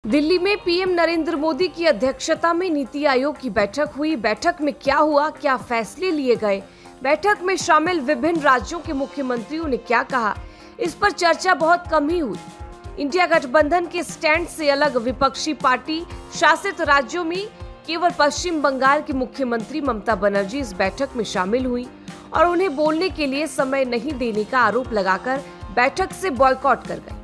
दिल्ली में पीएम नरेंद्र मोदी की अध्यक्षता में नीति आयोग की बैठक हुई। बैठक में क्या हुआ, क्या फैसले लिए गए, बैठक में शामिल विभिन्न राज्यों के मुख्यमंत्रियों ने क्या कहा, इस पर चर्चा बहुत कम ही हुई। इंडिया गठबंधन के स्टैंड से अलग विपक्षी पार्टी शासित राज्यों में केवल पश्चिम बंगाल की मुख्यमंत्री ममता बनर्जी इस बैठक में शामिल हुई और उन्हें बोलने के लिए समय नहीं देने का आरोप लगाकर बैठक से बॉयकॉट कर गई।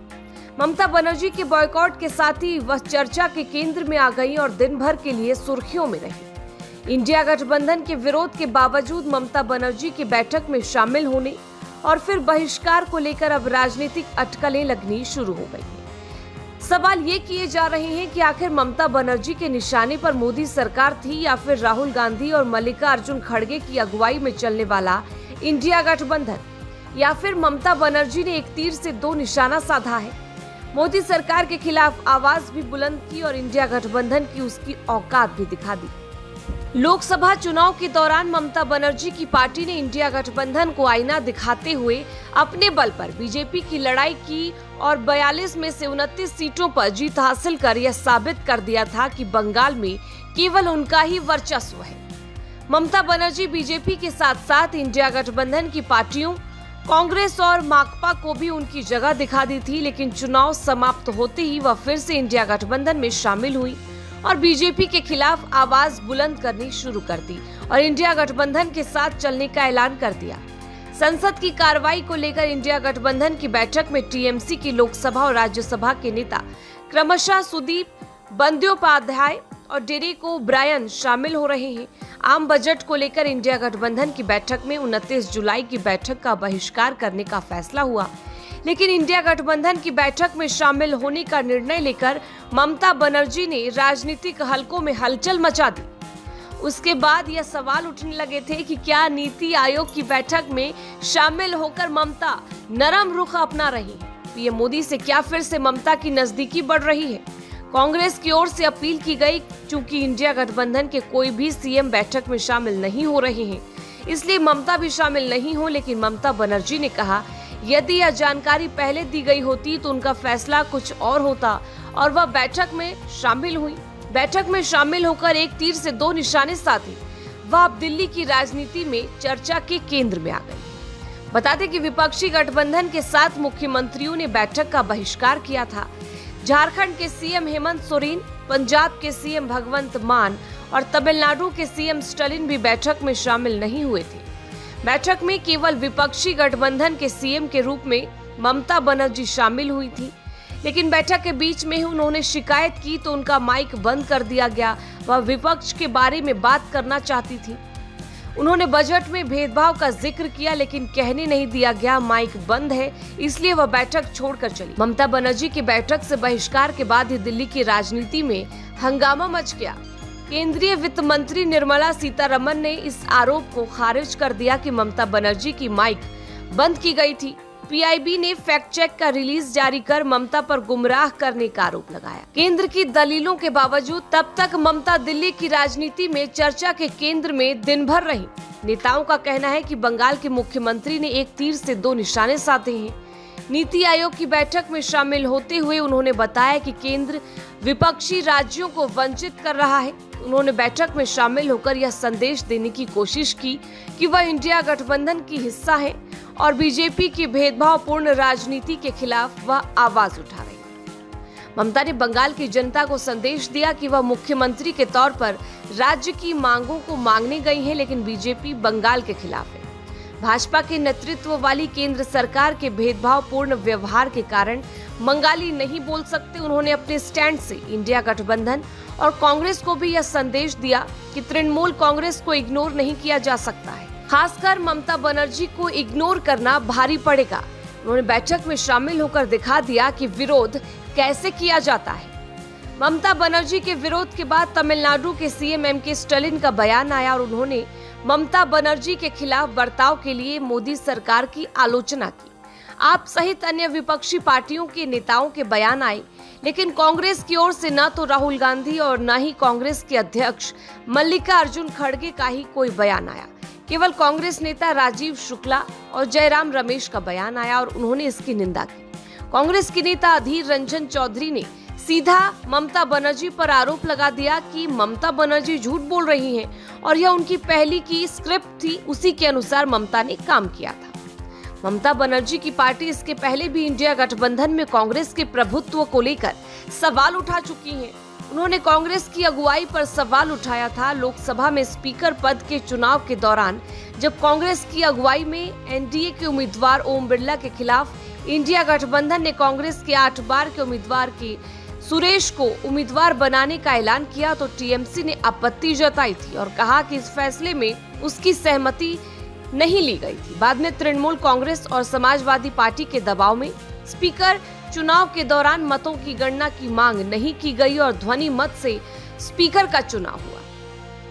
ममता बनर्जी के बॉयकॉट के साथ ही वह चर्चा के केंद्र में आ गई और दिन भर के लिए सुर्खियों में रही। इंडिया गठबंधन के विरोध के बावजूद ममता बनर्जी की बैठक में शामिल होने और फिर बहिष्कार को लेकर अब राजनीतिक अटकलें लगनी शुरू हो गई हैं। सवाल ये किए जा रहे हैं कि आखिर ममता बनर्जी के निशाने पर मोदी सरकार थी या फिर राहुल गांधी और मल्लिकार्जुन खड़गे की अगुवाई में चलने वाला इंडिया गठबंधन, या फिर ममता बनर्जी ने एक तीर से दो निशाना साधा है। मोदी सरकार के खिलाफ आवाज भी बुलंद की और इंडिया गठबंधन की उसकी औकात भी दिखा दी। लोकसभा चुनाव के दौरान ममता बनर्जी की पार्टी ने इंडिया गठबंधन को आईना दिखाते हुए अपने बल पर बीजेपी की लड़ाई की और 42 में से 29 सीटों पर जीत हासिल कर यह साबित कर दिया था कि बंगाल में केवल उनका ही वर्चस्व है। ममता बनर्जी बीजेपी के साथ साथ इंडिया गठबंधन की पार्टियों कांग्रेस और माकपा को भी उनकी जगह दिखा दी थी, लेकिन चुनाव समाप्त होते ही वह फिर से इंडिया गठबंधन में शामिल हुई और बीजेपी के खिलाफ आवाज बुलंद करनी शुरू कर दी और इंडिया गठबंधन के साथ चलने का ऐलान कर दिया। संसद की कार्रवाई को लेकर इंडिया गठबंधन की बैठक में टीएमसी की लोकसभा और राज्यसभा के नेता क्रमशः सुदीप बंद्योपाध्याय और डेरेक ओब्रायन शामिल हो रहे हैं। आम बजट को लेकर इंडिया गठबंधन की बैठक में 29 जुलाई की बैठक का बहिष्कार करने का फैसला हुआ, लेकिन इंडिया गठबंधन की बैठक में शामिल होने का निर्णय लेकर ममता बनर्जी ने राजनीतिक हलकों में हलचल मचा दी। उसके बाद यह सवाल उठने लगे थे कि क्या नीति आयोग की बैठक में शामिल होकर ममता नरम रुख अपना रही है। पीएम मोदी से क्या फिर से ममता की नजदीकी बढ़ रही है। कांग्रेस की ओर से अपील की गई, चूंकि इंडिया गठबंधन के कोई भी सीएम बैठक में शामिल नहीं हो रहे हैं, इसलिए ममता भी शामिल नहीं हो। लेकिन ममता बनर्जी ने कहा, यदि यह जानकारी पहले दी गई होती तो उनका फैसला कुछ और होता और वह बैठक में शामिल हुई। बैठक में शामिल होकर एक तीर से दो निशाने साधे वह अब दिल्ली की राजनीति में चर्चा के केंद्र में आ गई। बता दें कि विपक्षी गठबंधन के 7 मुख्यमंत्रियों ने बैठक का बहिष्कार किया था। झारखंड के सीएम हेमंत सोरेन, पंजाब के सीएम भगवंत मान और तमिलनाडु के सीएम स्टालिन भी बैठक में शामिल नहीं हुए थे। बैठक में केवल विपक्षी गठबंधन के सीएम के रूप में ममता बनर्जी शामिल हुई थी, लेकिन बैठक के बीच में ही उन्होंने शिकायत की तो उनका माइक बंद कर दिया गया। वह विपक्ष के बारे में बात करना चाहती थी। उन्होंने बजट में भेदभाव का जिक्र किया, लेकिन कहने नहीं दिया गया माइक बंद है, इसलिए वह बैठक छोड़कर चली। ममता बनर्जी की बैठक से बहिष्कार के बाद ही दिल्ली की राजनीति में हंगामा मच गया। केंद्रीय वित्त मंत्री निर्मला सीतारमण ने इस आरोप को खारिज कर दिया कि ममता बनर्जी की माइक बंद की गई थी। पीआईबी ने फैक्ट चेक का रिलीज जारी कर ममता पर गुमराह करने का आरोप लगाया। केंद्र की दलीलों के बावजूद तब तक ममता दिल्ली की राजनीति में चर्चा के केंद्र में दिन भर रही। नेताओं का कहना है कि बंगाल के मुख्यमंत्री ने एक तीर से दो निशाने साधे हैं। नीति आयोग की बैठक में शामिल होते हुए उन्होंने बताया कि केंद्र विपक्षी राज्यों को वंचित कर रहा है। उन्होंने बैठक में शामिल होकर यह संदेश देने की कोशिश की कि वह इंडिया गठबंधन की हिस्सा है और बीजेपी की भेदभावपूर्ण राजनीति के खिलाफ वह आवाज उठा रही है। ममता ने बंगाल की जनता को संदेश दिया कि वह मुख्यमंत्री के तौर पर राज्य की मांगों को मांगने गई है, लेकिन बीजेपी बंगाल के खिलाफ है। भाजपा के नेतृत्व वाली केंद्र सरकार के भेदभावपूर्ण व्यवहार के कारण बंगाली नहीं बोल सकते। उन्होंने अपने स्टैंड से इंडिया गठबंधन और कांग्रेस को भी यह संदेश दिया कि तृणमूल कांग्रेस को इग्नोर नहीं किया जा सकता है। खासकर ममता बनर्जी को इग्नोर करना भारी पड़ेगा। उन्होंने बैठक में शामिल होकर दिखा दिया कि विरोध कैसे किया जाता है। ममता बनर्जी के विरोध के बाद तमिलनाडु के सीएम एमके स्टालिन का बयान आया और उन्होंने ममता बनर्जी के खिलाफ बर्ताव के लिए मोदी सरकार की आलोचना की। आप सहित अन्य विपक्षी पार्टियों के नेताओं के बयान आए, लेकिन कांग्रेस की ओर से न तो राहुल गांधी और न ही कांग्रेस के अध्यक्ष मल्लिकार्जुन खड़गे का ही कोई बयान आया। केवल कांग्रेस नेता राजीव शुक्ला और जयराम रमेश का बयान आया और उन्होंने इसकी निंदा की। कांग्रेस के नेता अधीर रंजन चौधरी ने सीधा ममता बनर्जी पर आरोप लगा दिया कि ममता बनर्जी झूठ बोल रही हैं और यह उनकी पहली की स्क्रिप्ट थी, उसी के अनुसार ममता ने काम किया था। ममता बनर्जी की पार्टी इसके पहले भी इंडिया गठबंधन में कांग्रेस के प्रभुत्व को लेकर सवाल उठा चुकी है। उन्होंने कांग्रेस की अगुवाई पर सवाल उठाया था। लोकसभा में स्पीकर पद के चुनाव के दौरान जब कांग्रेस की अगुवाई में एनडीए के उम्मीदवार ओम बिरला के खिलाफ इंडिया गठबंधन ने कांग्रेस के 8 बार के उम्मीदवार के सुरेश को उम्मीदवार बनाने का ऐलान किया तो टीएमसी ने आपत्ति जताई थी और कहा कि इस फैसले में उसकी सहमति नहीं ली गई थी। बाद में तृणमूल कांग्रेस और समाजवादी पार्टी के दबाव में स्पीकर चुनाव के दौरान मतों की गणना की मांग नहीं की गई और ध्वनि मत से स्पीकर का चुनाव हुआ।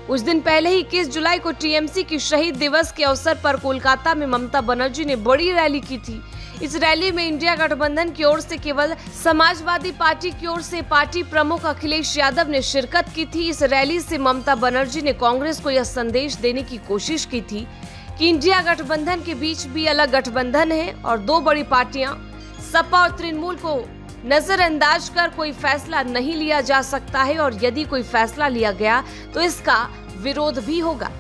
कुछ दिन पहले ही 21 जुलाई को टीएमसी की शहीद दिवस के अवसर पर कोलकाता में ममता बनर्जी ने बड़ी रैली की थी। इस रैली में इंडिया गठबंधन की ओर से केवल समाजवादी पार्टी की ओर से पार्टी प्रमुख अखिलेश यादव ने शिरकत की थी। इस रैली से ममता बनर्जी ने कांग्रेस को यह संदेश देने की कोशिश की थी कि इंडिया गठबंधन के बीच भी अलग गठबंधन है और 2 बड़ी पार्टियां सपा और तृणमूल को नजरअंदाज कर कोई फैसला नहीं लिया जा सकता है और यदि कोई फैसला लिया गया तो इसका विरोध भी होगा।